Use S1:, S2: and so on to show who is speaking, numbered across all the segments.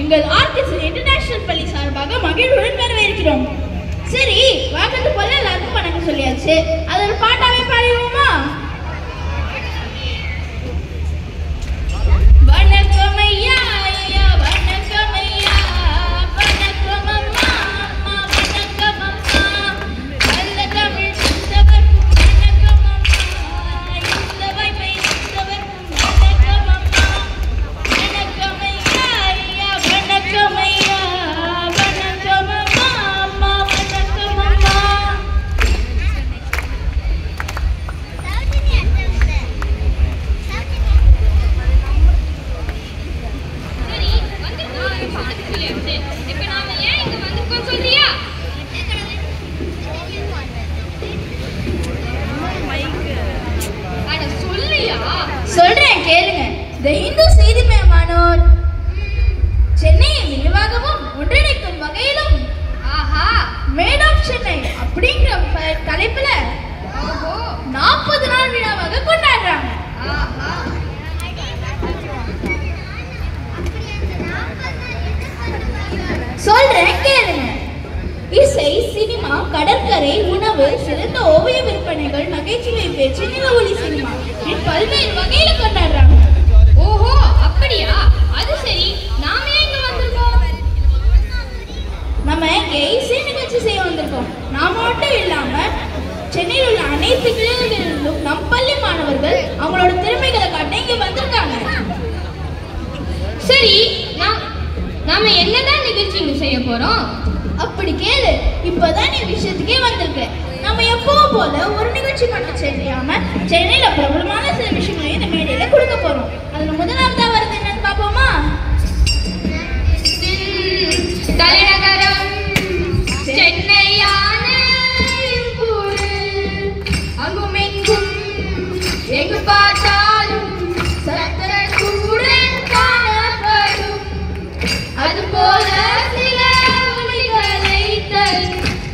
S1: எங்கள் orchestra international பள்ளி சார்பாக மகிழ்வுடன் வரவேற்கிறோம். சரி, வாக்கத்து போல எல்லாருக்கும் வணக்கம் சொல்லியாச்சு. அது ஒரு பாட்டாவே பாடிடுவோமா? வணக்கம் ஐயா, ஐயா வணக்கம் ஐயா, வணக்கம் அம்மா, அம்மா வணக்கம் அம்மா, நல்ல தமிழ் தந்தவர்க்கும் வணக்கம் அம்மா, இந்த வாய்ப்பை தந்தவர்க்கும் வணக்கம் அம்மா, வணக்கம் ஐயா, ஐயா வணக்கம் ஐயா, வணக்கம் அம்மா, அம்மா வணக்கம் அம்மா. சொல்றேன் கேளுங்க. தி இந்து செய்திமயமானோர் சென்னையை விரிவாகவும் ஒன்றிணைக்கும் வகையிலும் மேட் ஆஃப் சென்னை அப்படிங்கிற தலைப்புல 40 நாள் விழாவாக கொண்டாடுறாங்க. சொல்றேன் கேளுங்க. இசை, சினிமா, கடற்கரை, உணவு, சிறந்த ஓவிய விற்பனைகள், நகைச்சுவை பேச்சு, நிலவொளி சினிமா பல்வேறு வகையில கொண்டாடுறாங்க.
S2: ஓஹோ, அப்படியா? அது சரி, நாம எங்க வந்திருக்கோம்?
S1: நம்ம இங்க இசை நிகழ்ச்சி செய்ய வந்திருக்கோம். நாம மட்டும் இல்லாம சென்னையில் உள்ள அனைத்து கிளைகளிலும் நம் பள்ளி மாணவர்கள் அவங்களோட திறமைகளை காட்ட இங்க வந்திருக்காங்க.
S2: சரி, நாம என்னதான் நிகழ்ச்சி இங்க செய்ய போறோம்?
S1: அப்படி கேளு. இப்பதான் நீ விஷயத்துக்கே வந்திருக்க. நம்ம எப்பவும் போல ஒரு நிகழ்ச்சி மட்டும் செய்யாம சென்னையில பிரபலமான சில விஷயங்களையும் இந்த மேடையில கொடுக்க போறோம். அதுல முதலாவதா வருது என்னன்னு பாப்போமா?
S2: தலைநகரம் சென்னையான அங்கும் எங்கும் எங்கு பார்த்தாலும் சத்தத்துடன் காணப்படும். அதுபோல சில ஒளிகளை தன்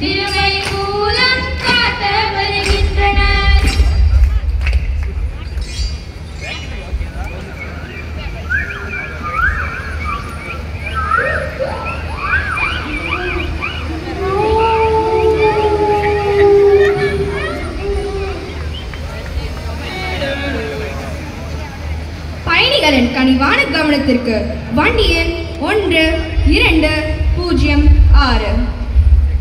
S2: திறமை மூலம் காட்ட வருகின்றனர். பயணிகளின் கனிவான கவனத்திற்கு வண்டி எண் 1206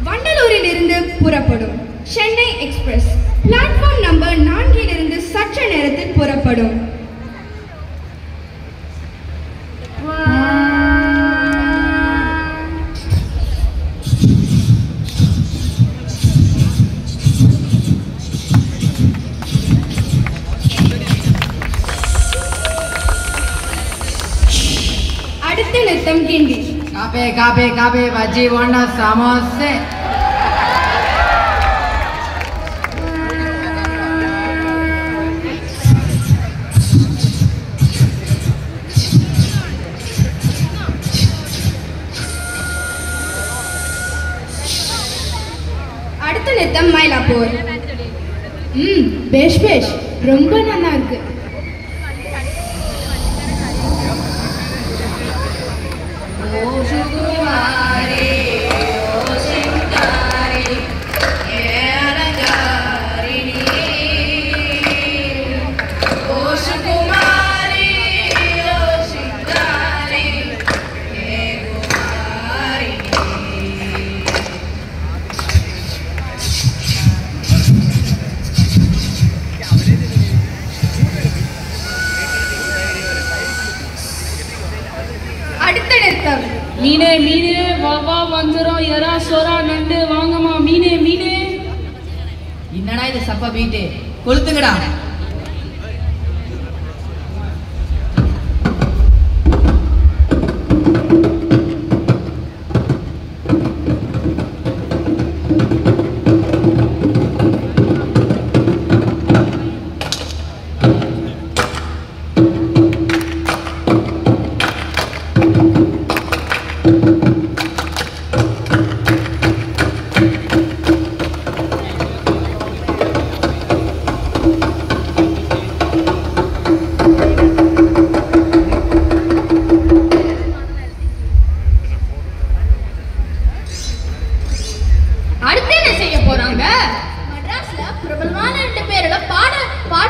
S2: வண்டலூரில் இருந்து புறப்படும் சென்னை எக்ஸ்பிரஸ் பிளாட்ஃபார்ம் நம்பர் 4 சற்று நேரத்தில் புறப்படும். அடுத்த நிறுத்தம் கிண்டி.
S3: कापे कापे कापे बज्जी बोंडा समोसे.
S2: அடுத்த நிறுத்தம் மயிலாப்பூர்.
S1: பேஷ் பேஷ், ரொம்ப நல்லா இருக்கு.
S4: மீனே மீனே வா வஞ்சிரம் எறா சொரா நண்டு வாங்கம்மா மீனே மீனே.
S3: என்னடா இது சப்ப பீட்டு கொளுத்துங்கடா.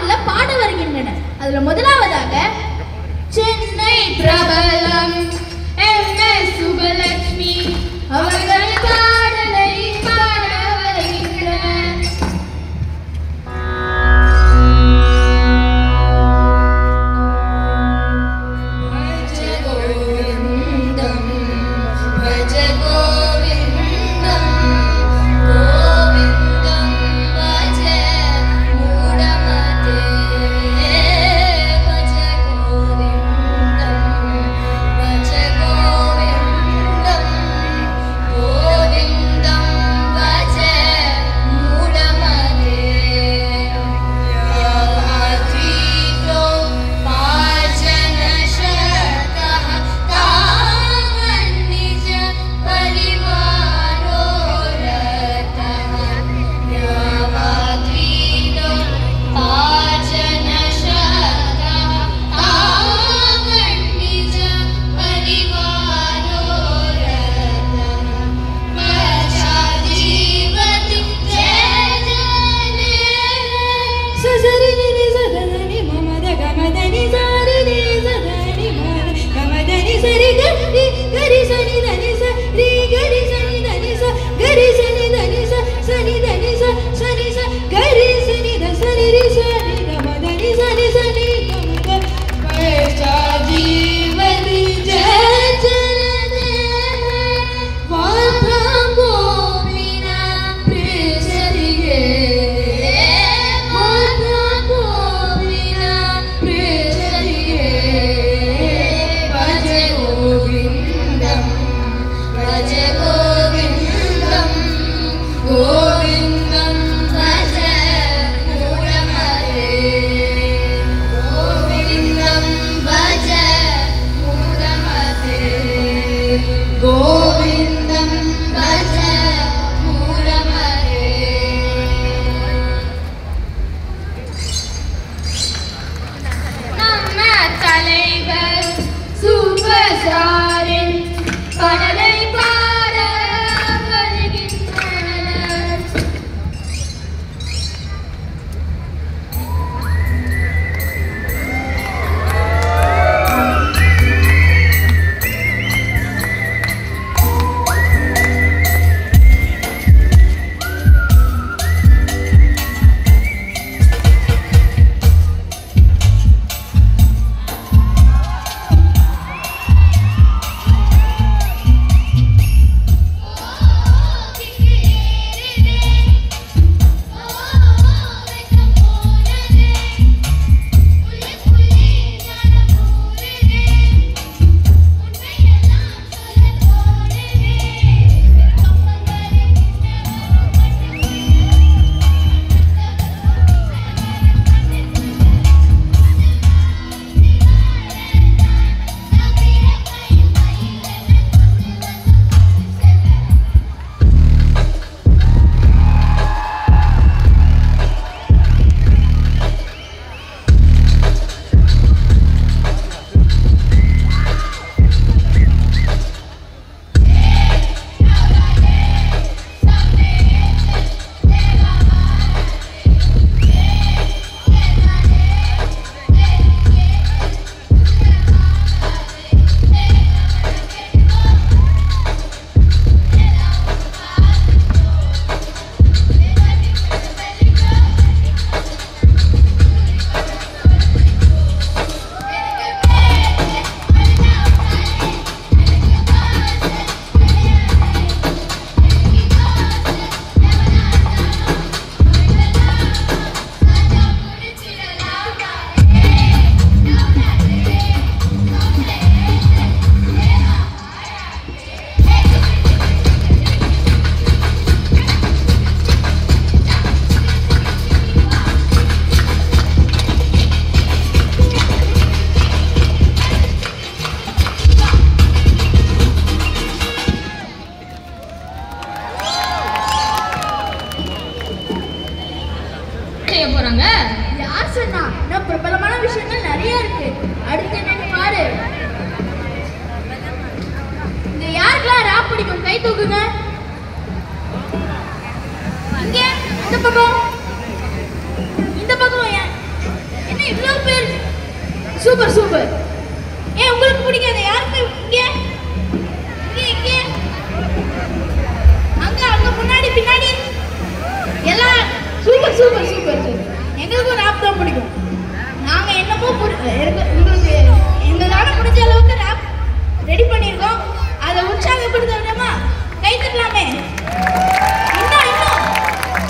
S1: பாடல பாட வருகின்றனர். அதுல முதலாவதாக சென்னை பிரபலம் MS சுபலட்சுமி அவர்கள் பாடலை பாட வருகின்றனர். கை தூக்குங்க. இங்க இந்த பக்கம் இன்னொரு பேர். Super super. உங்களுக்கு பிடிக்காத யாருக்கு இங்க இங்க இங்க அங்க அங்க முன்னாடி பின்னாடி எல்லாம் சூப்பர் சூப்பர் சூப்பர் சூப்பர். எங்களுக்கும் ராப் தான் பிடிக்கும். நாங்க என்னமோ உங்களுக்கு எங்களால முடிஞ்ச அளவுக்கு ராப் ரெடி பண்ணியிருக்கோம். அதை உற்சாகப்படுத்த விடமா கை தட்டலாமே. இன்னும் இன்னும்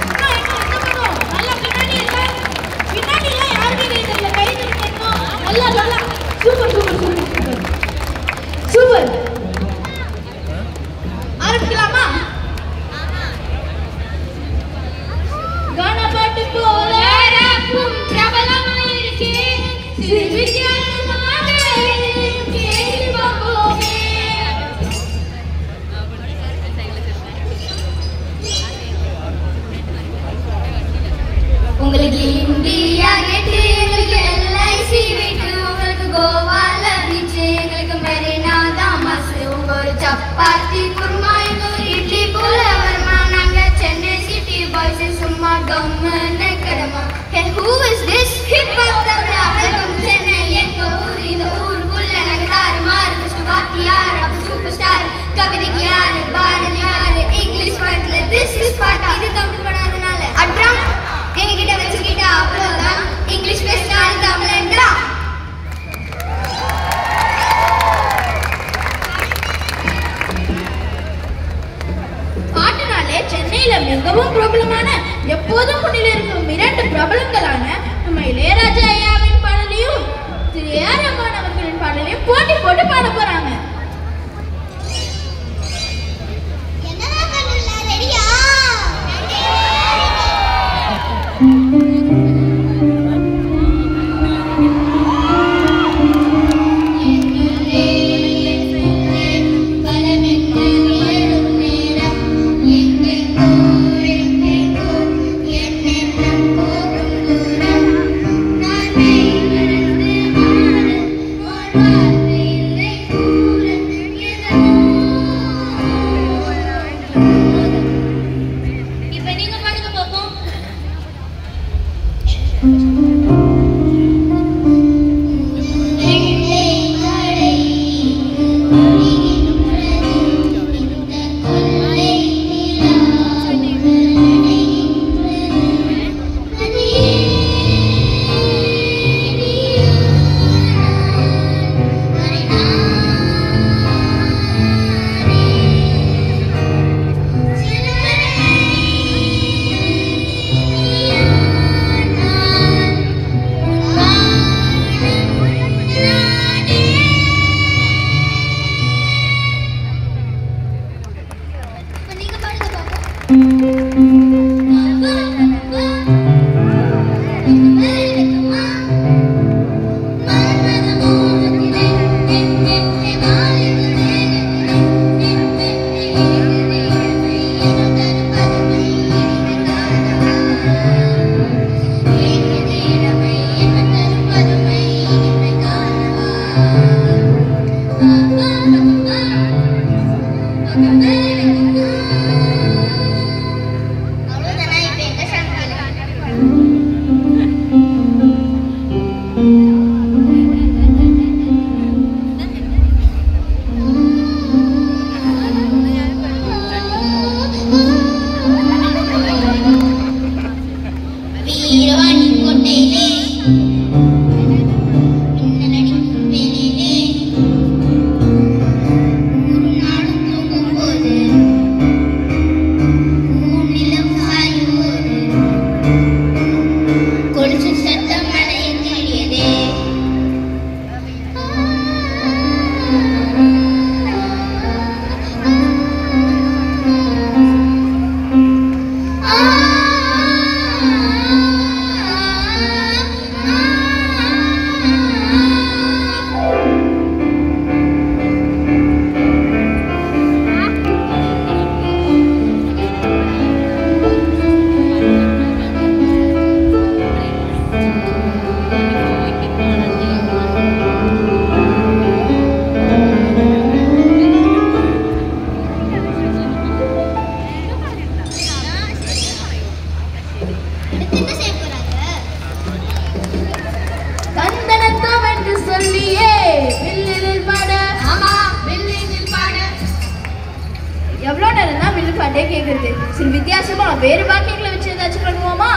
S1: இன்னும் இன்னும் என்ன பண்ணுவோம்? நல்லா பின்னாடி எல்லாம் பின்னாடி எல்லாம் யாருமே கை தட்டல. கை தட்டணும். நல்லா நல்லா super super super super super. ஆரம்பிக்கலாமா? கானா பாட்டு போல ராப்பும் பிரபலமாயிருக்கே. சிறு வித்தியாசமாக கேட்டு பார்ப்போமே.
S5: உங்களுக்கு இந்தியா கேட்டு, எங்களுக்கு LIC வீட்டு, உங்களுக்கு கோவால பீச், எங்களுக்கு மெரினா தான் மஸ். உங்க ஒரு சப்பாத்தி குருமா, எங்க ஒரு இட்லி போல வருமா. நாங்க சென்னை சிட்டி பாய்ஸ், சும்மா கம்முன்னு கிடமா. Hey, who is this? Hip hop Tamizha, welcome to Chennai. எங்க ஊர், இந்த ஊருக்குள்ள நாங்க தாறுமாறு. ஃபர்ஸ்ட் வாத்தியார், அப்புறம் சூப்பர் ஸ்டார். கவிதைக்கு யாரு, பாரதி யாரு, இங்கிலீஷ் பாட்டுல this is பாட்டு. இது தமிழ் படாதனால அட்ரம் எங்ககிட்ட வச்சுக்கிட்டா அவ்வளவுதான். இங்கிலீஷ் பேசினாலும் தமிழன்றா.
S1: பாட்டுனாலே சென்னையில மிகவும் பிரபலமான, எப்போதும் முன்னிலை இருக்கும் 2 பிரபலங்களான நம்ம இளையராஜா ஐயாவின் பாடலையும் திரு ஏஆர் ரஹ்மான் அவர்களின் பாடலையும் போட்டி போட்டு பாட போறாங்க. தமிழ் பாட்டே கேட்கறது. சரி வித்தியாசமா வேறு வாக்கியங்களை வச்சு ஏதாச்சும் பண்ணுவோமா?